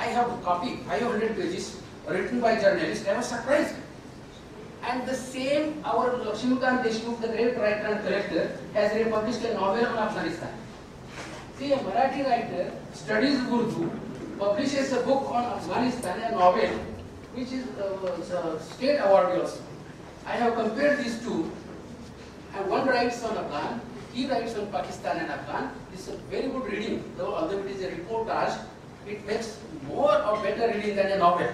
I have a copy, 500 pages, written by journalists. I was surprised. And the same, our Lakshmikant Deshmukh, the great writer and collector, has republished a novel on Afghanistan. See, a Marathi writer studies Urdu, publishes a book on Afghanistan, a novel, which is a state award also. I have compared these two, and one writes on Afghan, he writes on Pakistan and Afghan. This is a very good reading, though although it is a reportage, it makes more or better reading than a novel.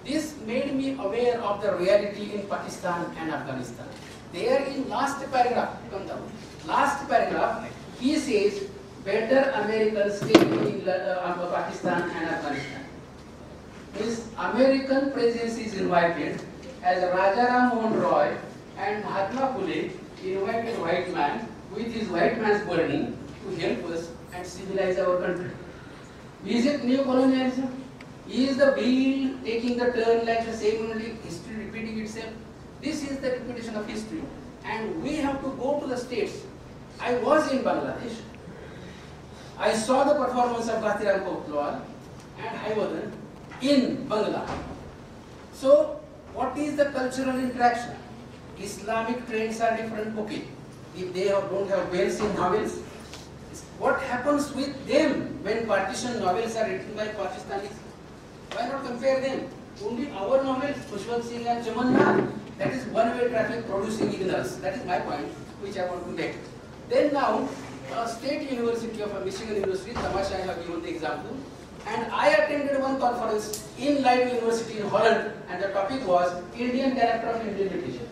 This made me aware of the reality in Pakistan and Afghanistan. There in last paragraph, come down. Last paragraph, he says, better Americans stay in Pakistan and Afghanistan. His American presence is invited as Rajaram Mohan Roy and Mahatma Phule invited white man with his white man's burden to help us and civilize our country. Is it new colonialism? Is the wheel taking the turn like the same only history repeating itself? This is the repetition of history. And we have to go to the states. I was in Bangladesh. I saw the performance of Bhatiram Kotlwal and Haiwadhan in Bangla. So, what is the cultural interaction? Islamic trends are different, okay. If they don't have bells in novels, what happens with them when partition novels are written by Pakistanis? Why not compare them? Only our novels, Khushwant Singh and Chaman Lal, that is one-way traffic producing ignorance. That is my point, which I want to make. Then now, State University of Michigan University, Tamasha, I have given the example, and I attended one conference in Leiden University in Holland, and the topic was Indian character of Indian literature.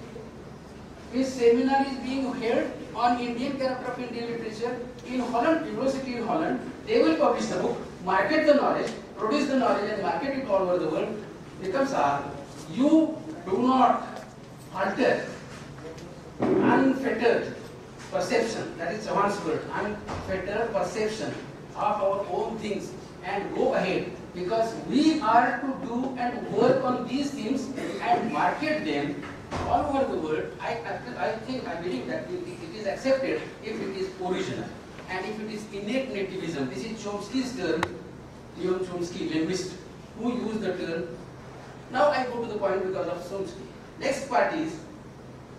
This seminar is being held on Indian character of Indian literature in Holland, University in Holland. They will publish the book, market the knowledge, produce the knowledge and market it all over the world. Becomes you do not alter unfettered perception, that is Chavan's word, unfettered perception of our own things and go ahead, because we are to do and work on these things and market them all over the world. I believe that it is accepted if it is original and if it is innate nativism. This is Chomsky's term, Leon Chomsky, linguist, who used the term. Now I go to the point because of Chomsky. Next part is,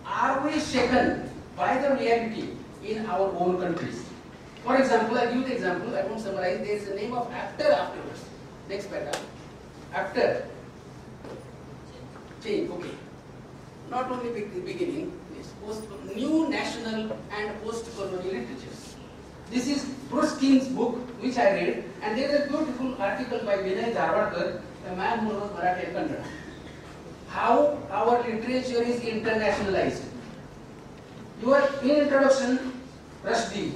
are we shaken by the reality in our own countries? For example, I give the example, I won't summarize, there is a name of actor afterwards. Next paragraph. Actor. Change, okay. Not only beginning, new national and post-colonial literatures. This is Bruce King's book, which I read, and there is a beautiful article by Vinay Darwadkar, a man who knows Marathi and Kannada. How our literature is internationalized. Your introduction, Rushdie,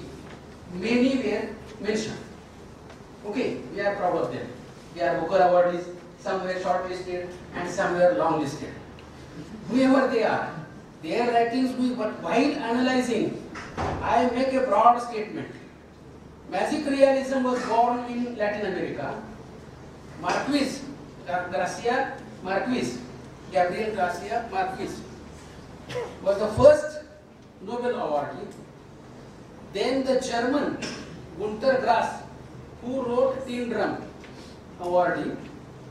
many were mentioned. Okay, we are proud of them. We are Booker awardees, some were shortlisted and some were longlisted. Whoever they are, their writings, but while analyzing, I make a broad statement. Magic realism was born in Latin America. Gabriel Garcia Marquez was the first Nobel awardee. Then the German Günter Grass, who wrote Tin Drum, awardee,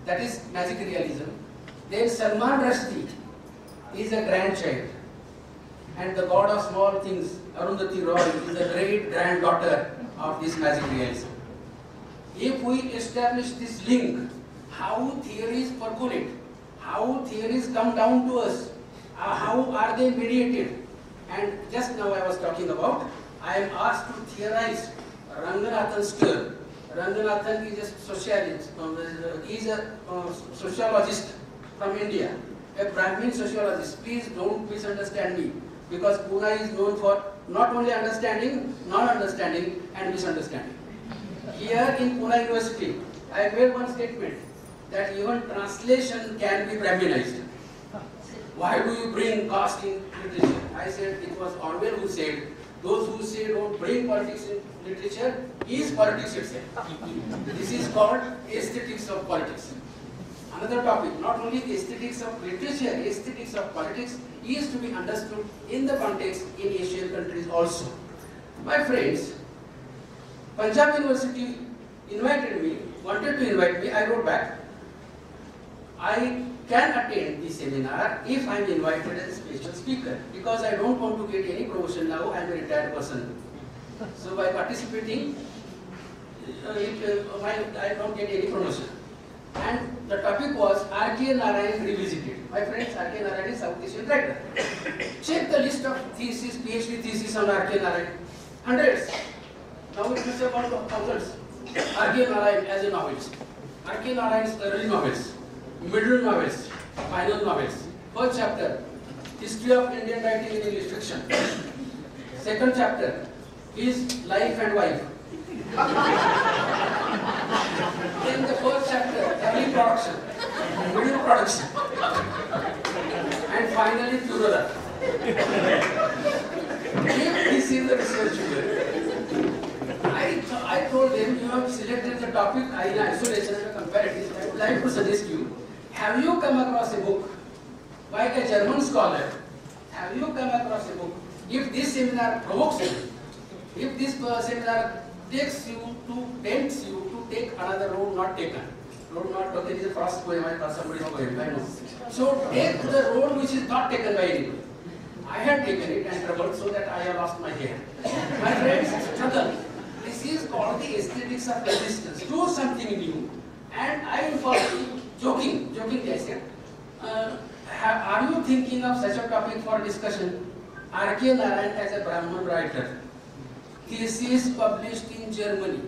that is magic realism. Then Salman Rushdie is a grandchild, and the god of small things, Arundhati Roy, is the great granddaughter of this magic realism. If we establish this link, how theories percolate, how theories come down to us, how are they mediated? And just now I was talking about, I am asked to theorize Ranganathan's term. Ranganathan is a sociologist, sociologist from India, a Brahmin sociologist. Please don't misunderstand me, because Pune is known for not only understanding, non-understanding and misunderstanding. Here in Pune University, I made one statement that even translation can be Brahminized. Why do you bring caste in literature? I said it was Orwell who said, those who say don't bring politics in literature is politics itself. This is called aesthetics of politics. Another topic, not only aesthetics of literature, aesthetics of politics is to be understood in the context in Asian countries also. My friends, Punjab University invited me wanted to invite me, I wrote back, I can attend the seminar if I am invited as a special speaker, because I don't want to get any promotion now, I am a retired person. So by participating, I don't get any promotion. And the topic was R.K. Narayan revisited. My friends, R.K. Narayan is South Asian writer. Check the list of thesis, PhD thesis on R.K. Narayan. Hundreds. Now it is about thousands. R.K. Narayan as a novelist. R.K. Narayan's early novels, middle novels, final novels. First chapter, History of Indian Writing in English Fiction. Second chapter, his life and wife. Then the first chapter, early production, middle production, and finally Purula. If this is the research work, I told them, you have selected the topic in isolation and comparative. I would like to suggest you, have you come across a book by a German scholar? Have you come across a book? If this seminar provokes you, if this seminar tempts you to take another road not taken. Road not taken is a fast poem, I thought somebody poem, I know. So take the road which is not taken by anybody. I had taken it and troubled so that I have lost my hair. My friends, struggle. This is called the aesthetics of resistance. Do something new. And I am for jokingly I said, are you thinking of such a topic for discussion? R.K. Narayan as a Brahman writer. Thesis published in Germany.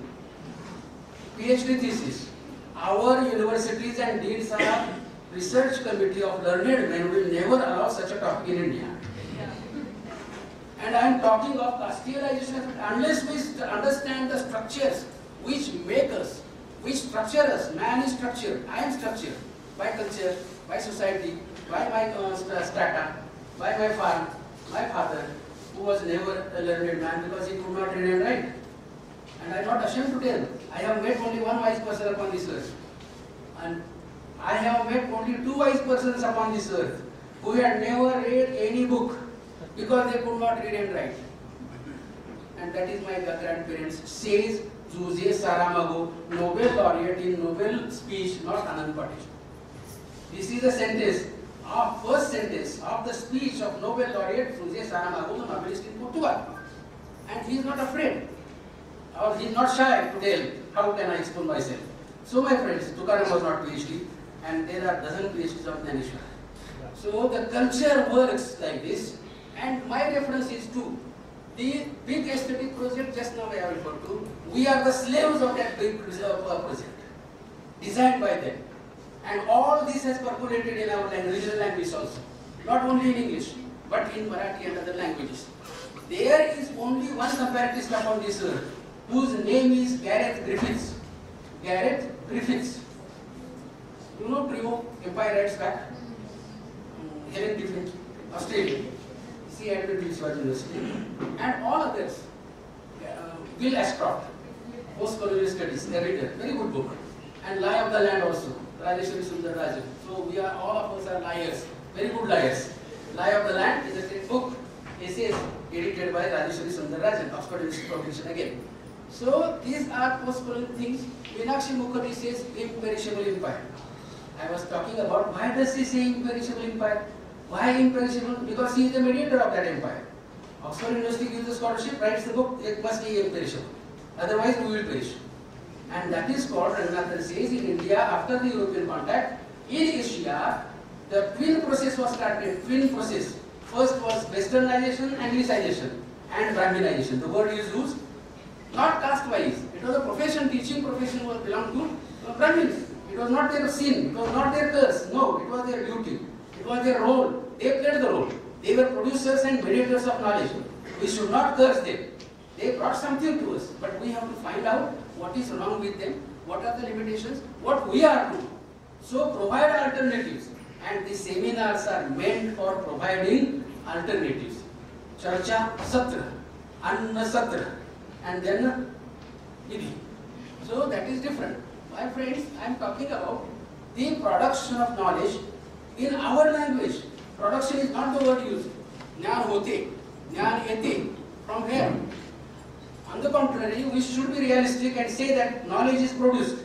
PhD thesis. Our universities and deans are research committee of learned men will never allow such a topic in India. And I am talking of castealization unless we understand the structures which make us, which structure us. Man is structured. I am structured by culture, by society, by my strata, by my farm, my father, who was never a learned man because he could not read and write. And I am not ashamed to tell. I have met only one wise person upon this earth. And I have met only two wise persons upon this earth who had never read any book because they could not read and write. And that is my grandparents, says Jose Saramago, Nobel laureate in Nobel speech, not Anand Patil. This is a sentence. First sentence of the speech of Nobel laureate Jose Saramago, the novelist in Portugal. And he is not afraid, or he is not shy to tell, how can I expose myself? So my friends, Tukaram was not PhD, and there are dozen PhDs of Dhaneshwar. So the culture works like this, and my reference is to the big aesthetic project just now I have referred to. We are the slaves of that big project, designed by them. And all this has percolated in our regional language also. Not only in English, but in Marathi and other languages. There is only one comparatist upon this earth, whose name is Gareth Griffiths. Gareth Griffiths. You know trio, Empire Writes Back? Helen Griffith, Australian. She had been Oxford University. And all others. Will Ashcroft, Post-Colonial Studies, a reader, very good book. And Lie of the Land also. Rajeshwari Sundararajan. So we are, all of us are liars, very good liars. Lie of the Land is a great book, essays edited by Rajeshwari Sundararajan, Oxford University publication again. So these are post-colonial things. Meenakshi Mukherjee says imperishable empire. I was talking about why does he say imperishable empire? Why imperishable? Because he is the mediator of that empire. Oxford University gives the scholarship, writes the book, it must be imperishable. Otherwise we will perish. And that is called, Ranganathan says, in India, after the European contact, in Asia, the twin process was started, twin process. First was westernization, anglicization, and Brahminization. The word is used, not caste-wise. It was a profession, teaching profession was belonged to Brahmins. It was not their sin, it was not their curse. No, it was their duty. It was their role. They played the role. They were producers and mediators of knowledge. We should not curse them. They brought something to us, but we have to find out what is wrong with them, what are the limitations, what we are doing. So provide alternatives, and these seminars are meant for providing alternatives. Charcha Satra, Anna Satra, and then Nidhi. So that is different. My friends, I am talking about the production of knowledge in our language. Production is not the word used. Jnana hote, jnana ete. From where? On the contrary, we should be realistic and say that knowledge is produced.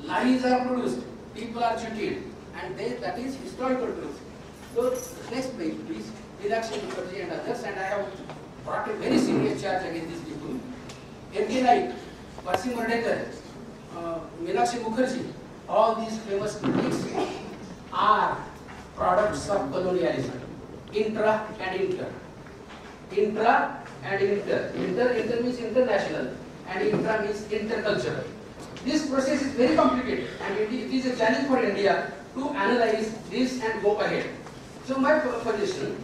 lies are produced, people are cheated, and that is historical truth. So next page, please. Meenakshi Mukherjee and others, and I have brought a very serious charge against these people. M.K. Naik, Percy Murdekar, Meenakshi Mukherjee, all these famous critics are products of colonialism. Intra and inter. Intra and inter. Inter means international, and intra means intercultural. This process is very complicated, and it is a challenge for India to analyze this and go ahead. So my position,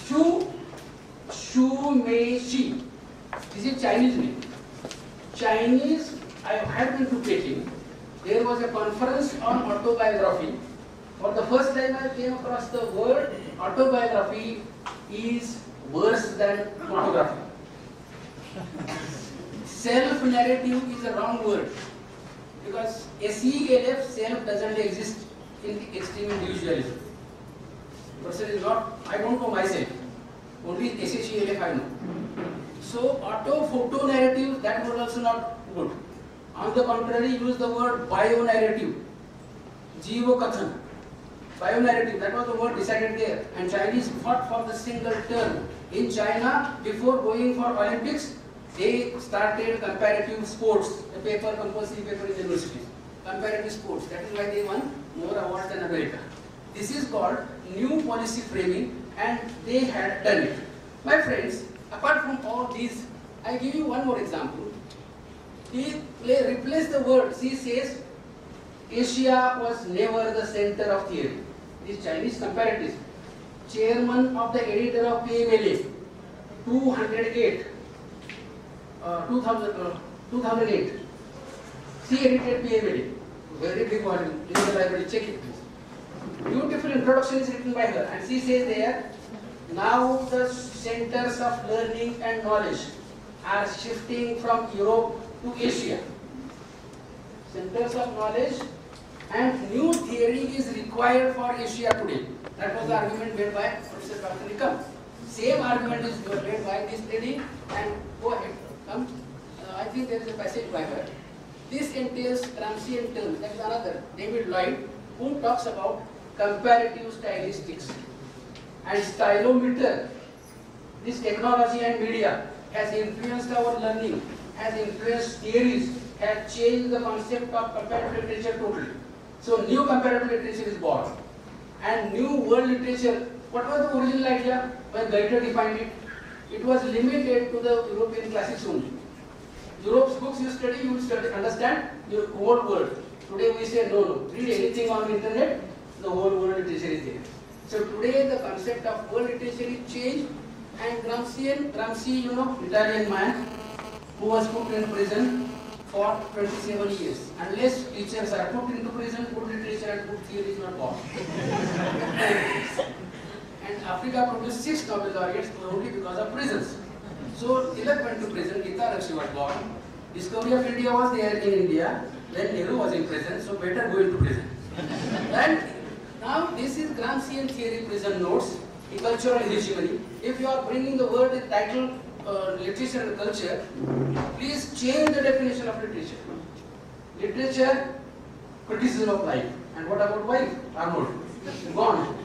Shu Mei Shi. This is Chinese name. Chinese, I had been to Peking. There was a conference on autobiography. For the first time I came across the word autobiography is worse than photography. Self-narrative is a wrong word, because SELF, self, doesn't exist in the extreme individualism. Person is not, I don't know myself, only SHELF I know. So auto-photo narrative, that word also not good. On the contrary, use the word bio-narrative, Jivo-kathan. Bio-narrative, that was the word decided there, and Chinese fought for the single term. In China, before going for Olympics, they started comparative sports, a paper, compulsory paper in universities. Comparative sports, that is why they won more awards than America. This is called new policy framing, and they had done it. My friends, apart from all these, I give you one more example. He replaced the word. He says, Asia was never the center of theory. This Chinese comparative. Chairman of the editor of PMLA, 2008. 2008. She edited PMLA. Very big volume. In the library, check it please. Beautiful introduction is written by her, and she says there, now the centers of learning and knowledge are shifting from Europe to Asia. Centers of knowledge and new theory is required for Asia today. That was the argument made by Professor Dr. Nikam. Same argument is made by this lady, and go ahead. Come. I think there is a passage by her. This entails Gramscian terms. That is another, David Lloyd, who talks about comparative stylistics and stylometer. This technology and media has influenced our learning, has influenced theories, has changed the concept of comparative literature totally. So new comparative literature is born, and new world literature. What was the original idea when Goethe defined it? It was limited to the European classics only. Europe's books you study, you will understand your whole world. Today we say no, read anything on the internet, the whole world literature is there. So today the concept of world literature is changed, and Gramsci, you know, Italian man who was put in prison for 27 years. Unless teachers are put into prison, good literature and good theory is not born. And Africa produced 6 Nobel laureates only because of prisons. So Tilak went to prison, Gita Rakshi was born. Discovery of India was there in India, then Nehru was in prison, so better go into prison. And now this is Gramscian theory prison notes, the cultural hegemony. If you are bringing the word with title literature and culture, please change the definition of literature. Literature, criticism of life. And what about wife? Arnold. Gone.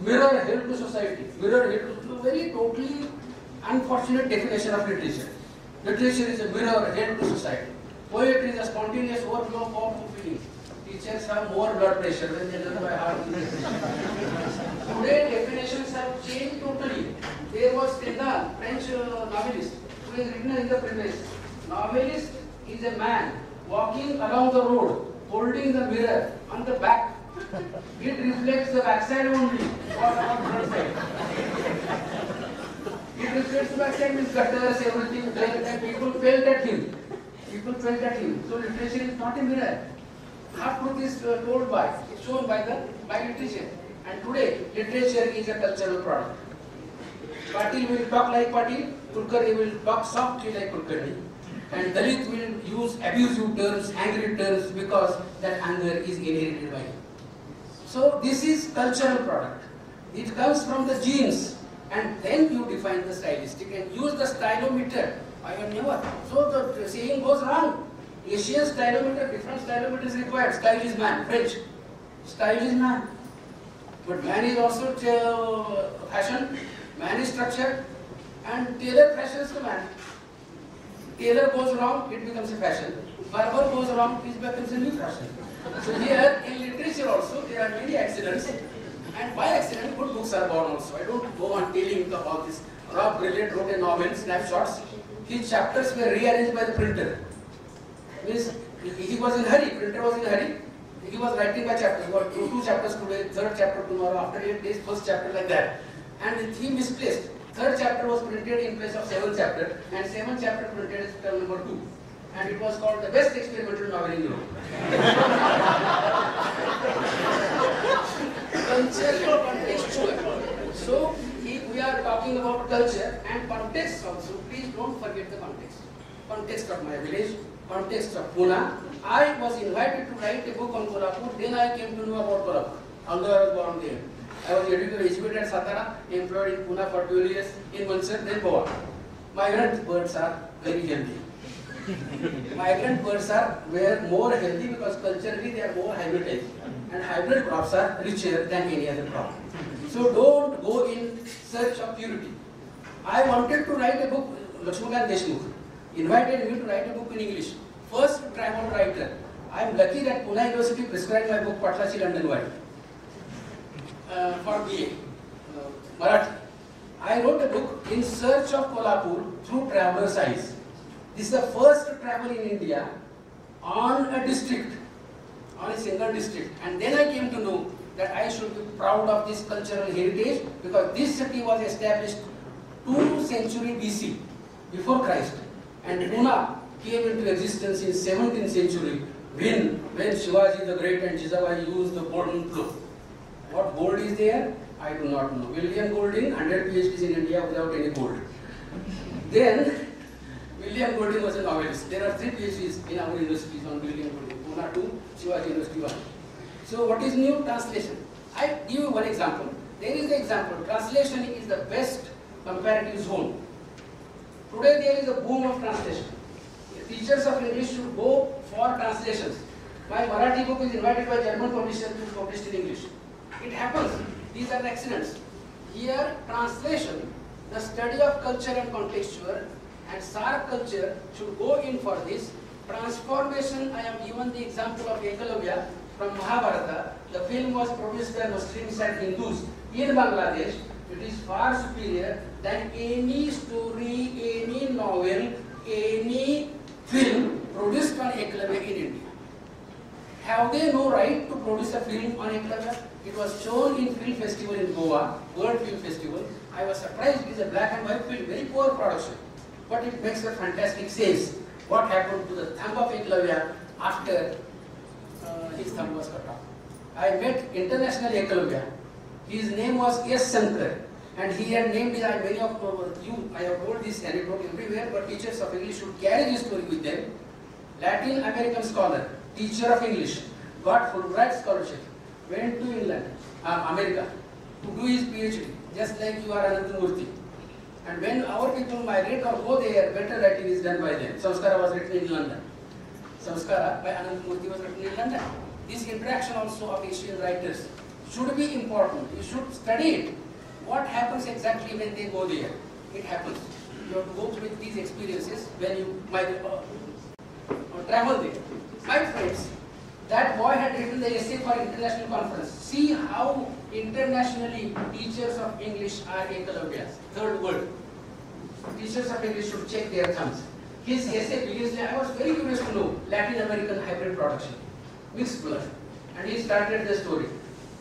Mirror help to society. Mirror help to very totally unfortunate definition of literature. Literature is a mirror help to society. Poetry is a spontaneous overflow of powerful feelings. Teachers have more blood pressure when they learn by heart. Today definitions have changed totally. There was Stendhal, French novelist, who is written in the preface. Novelist is a man walking along the road, holding the mirror on the back. It reflects the backside only, or not front side. It reflects the backside with gutters, everything, and people felt at him. People felt at him. So literature is not a mirror. Half truth is told by, it's shown by literature. And today, literature is a cultural product. Patil will talk like Patil, Kulkarni will talk softly like Kulkarni, and Dalit will use abusive terms, angry terms, because that anger is inherited by him. So this is cultural product. It comes from the genes, and then you define the stylistic and use the stylometer. I will never. So the saying goes wrong. Asian stylometer, different stylometer is required. Style is man, French. Style is man. But man is also fashion, man is structure, and tailor fashions the man. Tailor goes wrong, it becomes a fashion. Barber goes wrong, it becomes a new fashion. So here in literature also there are many accidents, and by accident good books are born also. I don't go on telling about this. Rob Brilliant wrote a novel, Snapshots. His chapters were rearranged by the printer. Means he was in hurry, printer was in hurry. He was writing by chapters. What two chapters today, third chapter tomorrow, after 8 days, first chapter, like that. And he misplaced. Third chapter was printed in place of seventh chapter, and seventh chapter printed as term number 2. And it was called the best experimental novel in Europe. Cultural contextual. So we are talking about culture and context also. Please don't forget the context. Context of my village, context of Pune. I was invited to write a book on Kolhapur. Then I came to know about Kolhapur. Although I was born there. I was educated at Satara, employed in Pune for 12 years, in Mansar, then Goa. Migrant birds are very healthy. Migrant birds were more healthy because culturally they are more hybridized. And hybrid crops are richer than any other crop. So don't go in search of purity. I wanted to write a book, Lakshmikant Deshmukh invited me to write a book in English. First travel writer. I am lucky that Pune University prescribed my book Patlachi London Wide for BA, Marathi. I wrote a book in search of Kolhapur through traveler's eyes. This is the first travel in India on a district, on a single district. And then I came to know that I should be proud of this cultural heritage because this city was established 2nd century BC, before Christ. And Pune came into existence in 17th century when Shivaji the Great and Jijabai used the golden plough. What gold is there? I do not know. William Golding, 100 PhDs in India without any gold. Then William Golding was a novelist. There are 3 PhDs in our universities on William Golding. Pune 2, Shivaji University 1. So what is new? Translation. I give you one example. There is the example. Translation is the best comparative zone. Today there is a boom of translation. Teachers of English should go for translations. My Marathi book is invited by German publisher to be published in English. It happens. These are accidents. Here, translation, the study of culture and contextual and Sark culture should go in for this. Transformation, I have given the example of Ekalavya from Mahabharata. The film was produced by Muslims and Hindus in Bangladesh. It is far superior than any story, any novel, any film produced on Ekalavya in India. Have they no right to produce a film on Ekalavya? It was shown in film festival in Goa, World Film Festival. I was surprised. It is a black and white film, very poor production. But it makes a fantastic sense. What happened to the thumb of Ekalavya after his thumb was cut off? I met international Ekalavya. His name was S. Shankar. And he had named his, many of you, I have told this anecdote everywhere, but teachers of English should carry this story with them. Latin American scholar, teacher of English, got Fulbright scholarship, went to England, America, to do his PhD, just like you are Anantamurthy. And when our people migrate or go there, better writing is done by them. Samskara was written in London. Samskara by Anantamurthy was written in London. This interaction also of Asian writers should be important. You should study it. What happens exactly when they go there? It happens. You have to go through these experiences when you travel there. My friends, that boy had written the essay for international conference. See how internationally teachers of English are Ekalavyas. Third world. Teachers of English should check their thumbs. His essay begins, I was very curious to know, Latin American hybrid production, mixed blood. And he started the story.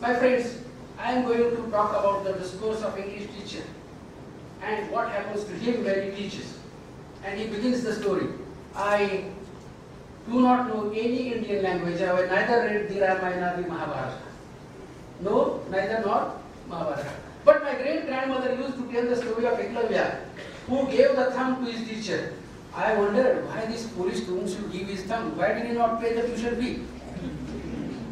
My friends, I am going to talk about the discourse of English teacher and what happens to him when he teaches. And he begins the story. I do not know any Indian language. I have neither read the Ramayana nor the Mahabharata. No, neither nor Mahabharata. But my great grandmother used to tell the story of Ekalavya, who gave the thumb to his teacher. I wondered why this foolish student should give his thumb. Why did he not pay the tuition fee?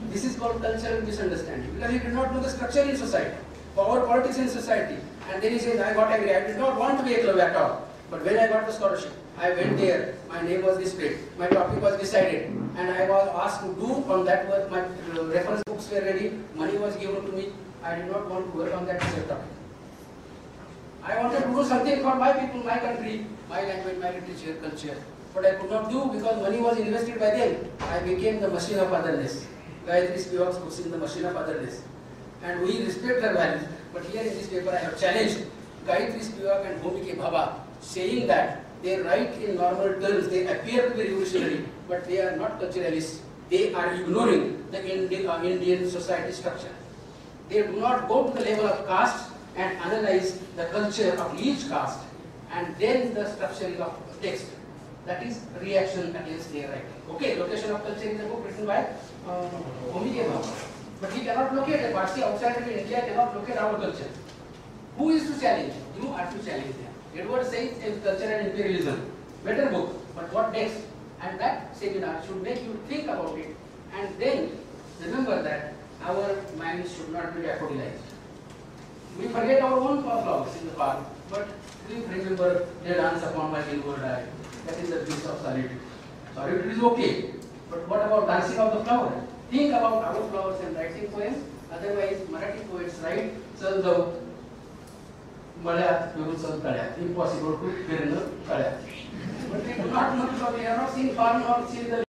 This is called cultural misunderstanding. Because he did not know the structure in society, power politics in society. And then he says, I got angry. I did not want to be Ekalavya at all. But when I got the scholarship, I went there, my name was displayed, my topic was decided, and I was asked to do on that work. My reference books were ready, money was given to me. I did not want to work on that research topic. I wanted to do something for my people, my country, my language, my literature, culture. But I could not do because money was invested by them. I became the machine of otherness. Gayatri Spivak's books in the machine of otherness. And we respect her values. But here in this paper I have challenged Gayatri Spivak and Bhumike Bhabha, saying that they write in normal terms, they appear to be revolutionary, but they are not culturalists. They are ignoring the Indian society structure. They do not go to the level of caste and analyze the culture of each caste and then the structuring of text. That is reaction against their writing. Okay, Location of Culture is a book written by Bhumike Bhabha. But he cannot locate a Parsi outside of India, cannot locate our culture. Who is to challenge? You are to challenge them. Edward says Culture and Imperialism. Better book, but what next? And that seminar should make you think about it. And then remember that our minds should not be daffodilized. We forget our own flowers in the park, but we remember they dance upon my billboard eye. That is the bliss of solitude. Solitude is okay, but what about dancing of the flower? Think about our flowers and writing poems. Otherwise, Marathi poets write, Chal जाऊ मळ्यात फिरून चल तळ्यात. Impossible to फिरणं तळ्यात. But we do not know because we have not seen farm or seen the